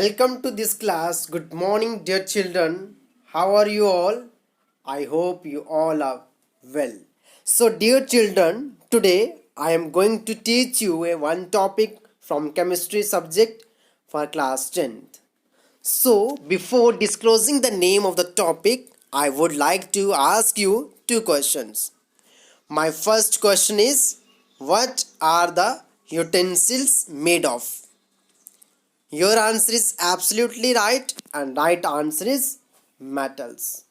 Welcome to this class. Good morning, dear children. How are you all? I hope you all are well. So, dear children, today I am going to teach you a one topic from chemistry subject for class 10th. So, before disclosing the name of the topic, I would like to ask you two questions. My first question is, what are the utensils made of? Your answer is absolutely right, and right answer is metals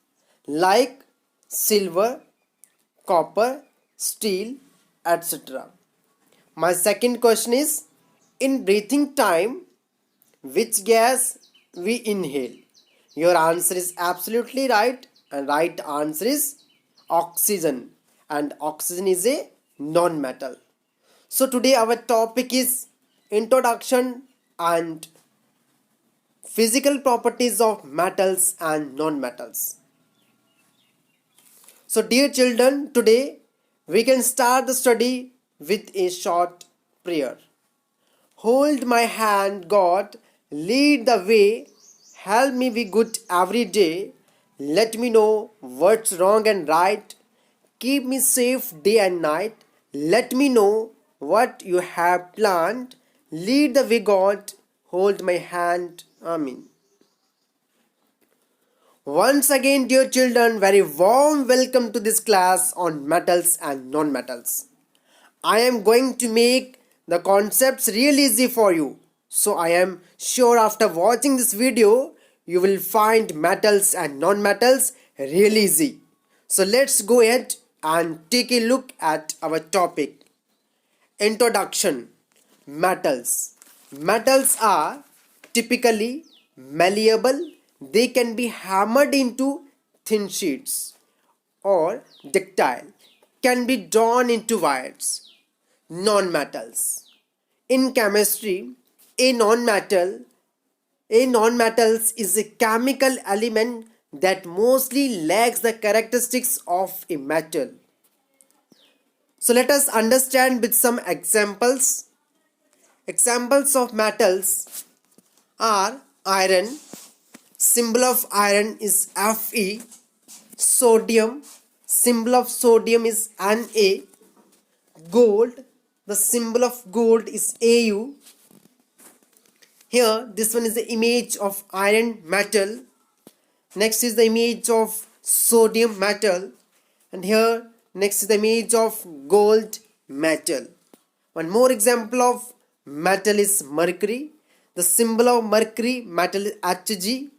like silver, copper, steel, etc. My second question is, in breathing time, which gas we inhale? Your answer is absolutely right, and right answer is oxygen, and oxygen is a non-metal. So today our topic is introduction and physical properties of metals and non-metals. So dear children, today we can start the study with a short prayer. Hold my hand, God, lead the way, help me be good every day, let me know what's wrong and right, keep me safe day and night, let me know what you have planned, lead the way, God, hold my hand, Amen. Once again, dear children, very warm welcome to this class on metals and non-metals. I am going to make the concepts real easy for you. So I am sure after watching this video, you will find metals and non-metals real easy. So let's go ahead and take a look at our topic. Introduction. Metals. Metals are typically malleable. They can be hammered into thin sheets or ductile, can be drawn into wires. Non-metals. In chemistry, a non-metals is a chemical element that mostly lacks the characteristics of a metal. So let us understand with some examples. Examples of metals are iron. Symbol of iron is Fe. Sodium. Symbol of sodium is Na. Gold. The symbol of gold is Au. Here, this one is the image of iron metal. Next is the image of sodium metal. And here, next is the image of gold metal. One more example of metal is mercury. The symbol of mercury metal is Hg.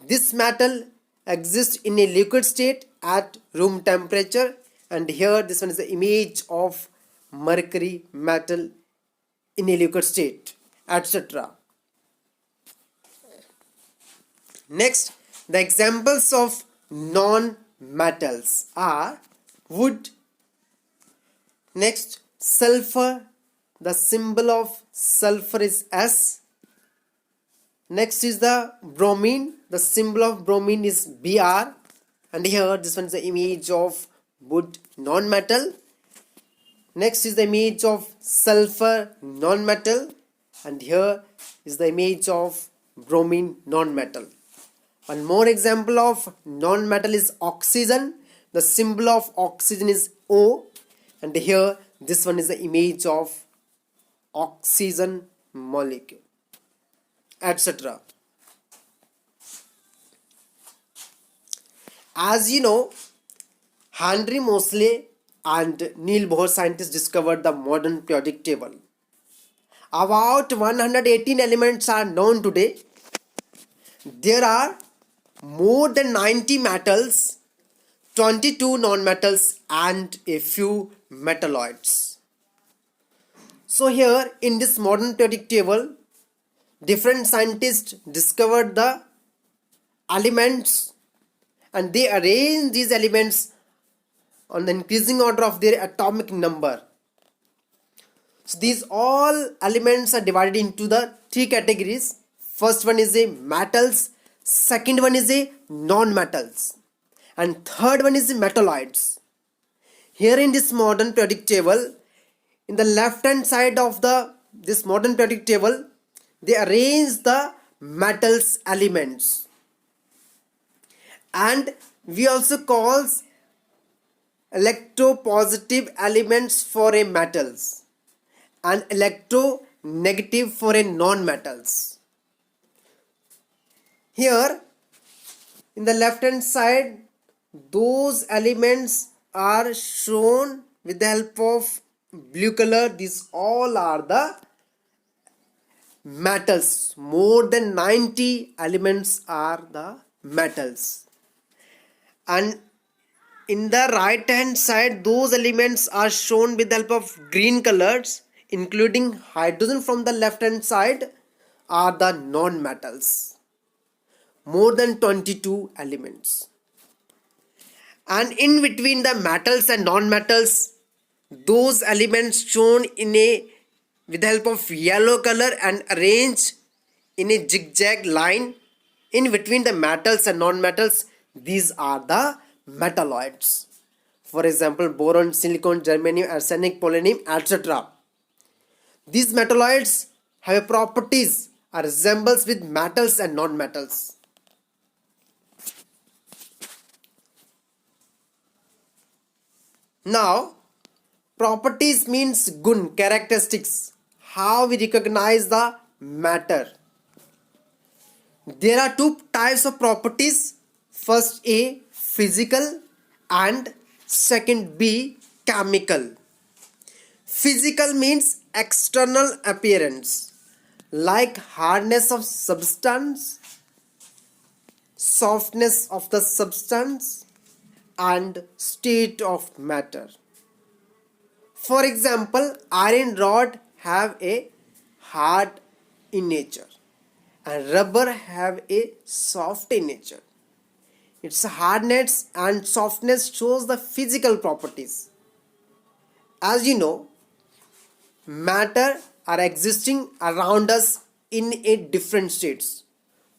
This metal exists in a liquid state at room temperature, and here this one is the image of mercury metal in a liquid state, etc. Next, the examples of non-metals are wood. Next, sulfur. The symbol of sulfur is S. Next is the bromine. The symbol of bromine is Br. And here this one is the image of wood non-metal. Next is the image of sulfur non-metal. And here is the image of bromine non-metal. One more example of non-metal is oxygen. The symbol of oxygen is O. And here this one is the image of oxygen molecule, etc. As you know, Henry Moseley and Niels Bohr scientists discovered the modern periodic table. About 118 elements are known today. There are more than 90 metals, 22 non-metals and a few metalloids. So here in this modern periodic table, different scientists discovered the elements and they arranged these elements on the increasing order of their atomic number. So these all elements are divided into the three categories. First one is a metals, second one is a non-metals, and third one is the metalloids. Here in this modern periodic table, in the left hand side of this modern periodic table, they arrange the metals elements. And we also calls electropositive elements for a metals and electronegative for a non-metals. Here in the left hand side, those elements are shown with the help of blue color. These all are the metals. More than 90 elements are the metals. And in the right hand side, those elements are shown with the help of green colors, including hydrogen from the left hand side, are the non-metals. More than 22 elements. And in between the metals and non-metals, those elements shown in a with the help of yellow color and arranged in a zigzag line in between the metals and non-metals, these are the metalloids. For example, boron, silicon, germanium, arsenic, polonium, etc. These metalloids have properties or resembles with metals and non-metals. Now, properties means gun, characteristics, how we recognize the matter. There are two types of properties. First A, physical, and second B, chemical. Physical means external appearance, like hardness of substance, softness of the substance, and state of matter. For example, iron rod have a hard in nature and rubber have a soft in nature. Its hardness and softness shows the physical properties. As you know, matter are existing around us in a different states,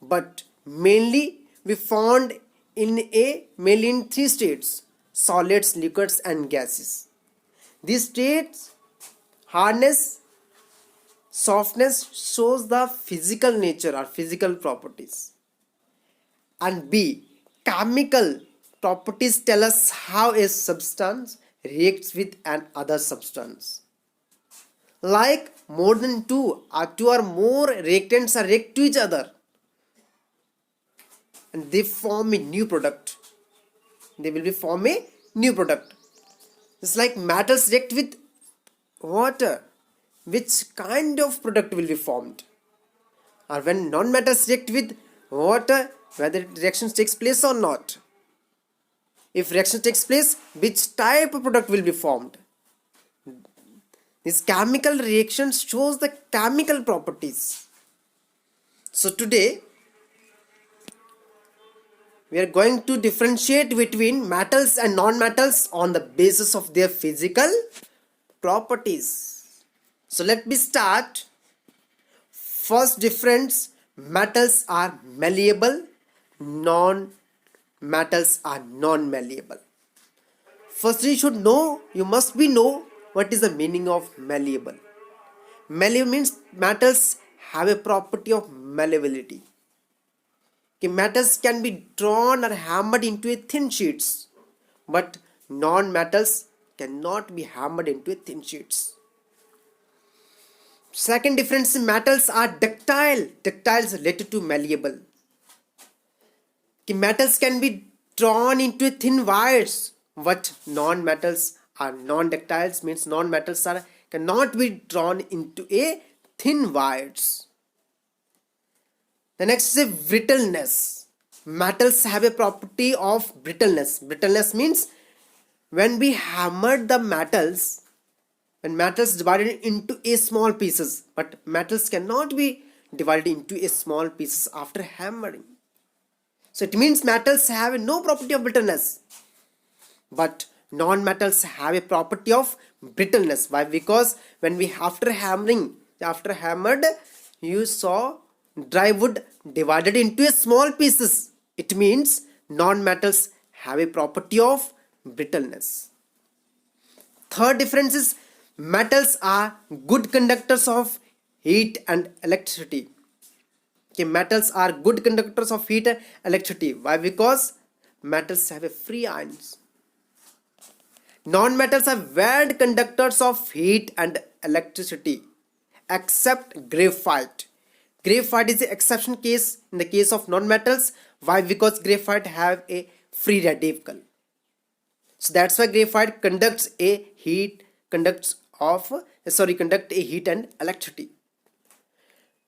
but mainly we found mainly in three states: solids, liquids, and gases. These states, hardness, softness shows the physical nature or physical properties. And B, chemical properties tell us how a substance reacts with another substance. Like more than two or more reactants are react to each other, and they form a new product. They will form a new product. It's like metals react with water. Which kind of product will be formed? Or when non-metals react with water, whether reaction takes place or not. If reaction takes place, which type of product will be formed? This chemical reaction shows the chemical properties. So today, we are going to differentiate between metals and non-metals on the basis of their physical properties. So let me start. First difference, metals are malleable, non-metals are non-malleable. First you must know what is the meaning of malleable. Malleable means metals have a property of malleability. Metals can be drawn or hammered into a thin sheets, but non-metals cannot be hammered into a thin sheets. Second difference, metals are ductile. Ductile is related to malleable. Metals can be drawn into thin wires, but non-metals are non-ductiles, means non-metals cannot be drawn into a thin wires. The next is brittleness. Metals have a property of brittleness. Brittleness means when we hammered the metals, when metals divided into a small pieces, but metals cannot be divided into a small pieces after hammering. So it means metals have no property of brittleness, but non-metals have a property of brittleness. Why? Because when we after hammered, you saw dry wood divided into a small pieces. It means non-metals have a property of brittleness. Third difference is metals are good conductors of heat and electricity. कि metals are good conductors of heat and electricity. Why? Because metals have a free ions. Non-metals are bad conductors of heat and electricity, except graphite. Graphite is the exception case in the case of non-metals. Why? Because graphite have a free radical. So that's why graphite conducts a heat and electricity.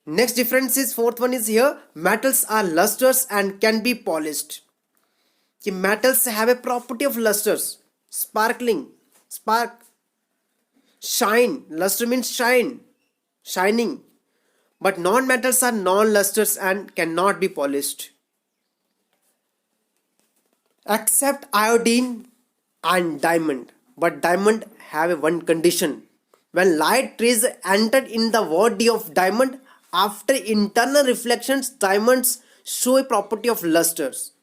Next difference is fourth one is here. Metals are lustrous and can be polished. कि metals have a property of lusters, sparkling, spark, shine. Luster means shine, shining. But non-metals are non-lustrous and cannot be polished. Except iodine and diamond. But diamond have a one condition. When light rays entered in the body of diamond, after internal reflections, diamonds show a property of lusters.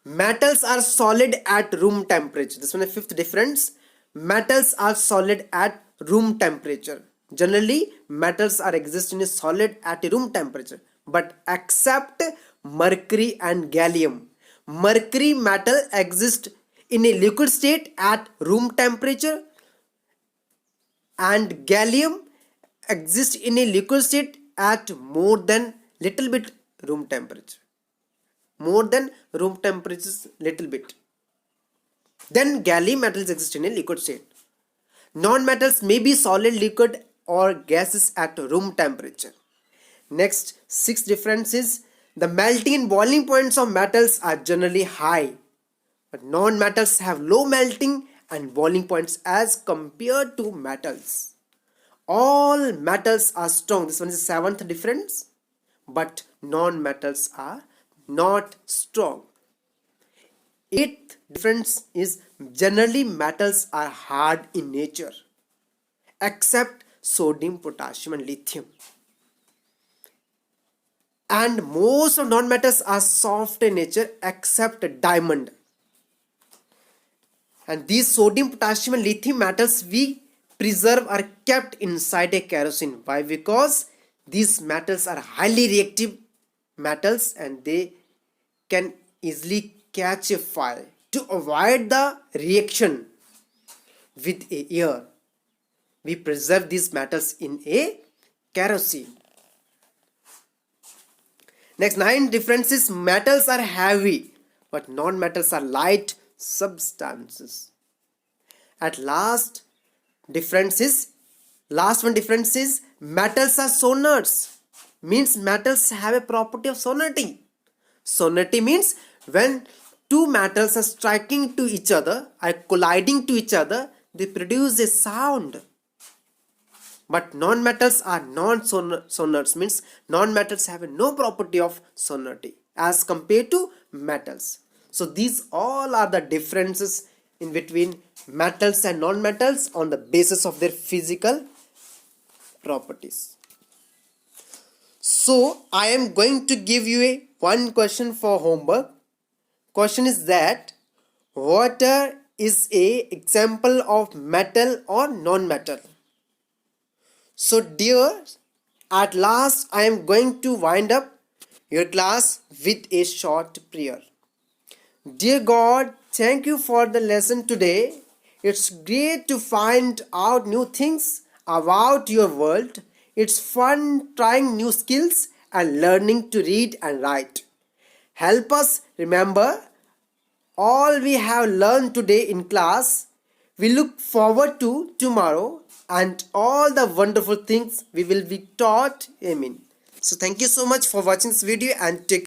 Metals are solid at room temperature. This one is the fifth difference. Metals are solid at room temperature. Generally, metals are exist in a solid at a room temperature, but except mercury and gallium. Mercury metal exists in a liquid state at room temperature, and gallium exists in a liquid state at more than little bit room temperature. More than room temperature little bit. Then gallium metals exist in a liquid state. Non-metals may be solid, liquid or gases at room temperature. Next, sixth difference is the melting and boiling points of metals are generally high, but non-metals have low melting and boiling points as compared to metals. All metals are strong. This one is the seventh difference, but non-metals are not strong. Eighth difference is generally metals are hard in nature, except sodium, potassium and lithium. And most of non-metals are soft in nature except diamond. And these sodium, potassium and lithium metals we preserve are kept inside a kerosene. Why? Because these metals are highly reactive metals and they can easily catch a fire. To avoid the reaction with air, we preserve these metals in a kerosene. Next, ninth difference is metals are heavy, but non-metals are light substances. At last one difference is metals are sonars. Means metals have a property of sonority. Sonority means when two metals are striking to each other, are colliding to each other, they produce a sound. But non-metals are non-sonars, means non-metals have no property of sonority as compared to metals. So these all are the differences in between metals and non-metals on the basis of their physical properties. So I am going to give you one question for homework. Question is that water is a example of metal or non-metal. So dear, at last I am going to wind up your class with a short prayer. Dear God, thank you for the lesson today. It's great to find out new things about your world. It's fun trying new skills and learning to read and write. Help us remember all we have learned today in class. We look forward to tomorrow and all the wonderful things we will be taught. Amen. So thank you so much for watching this video and take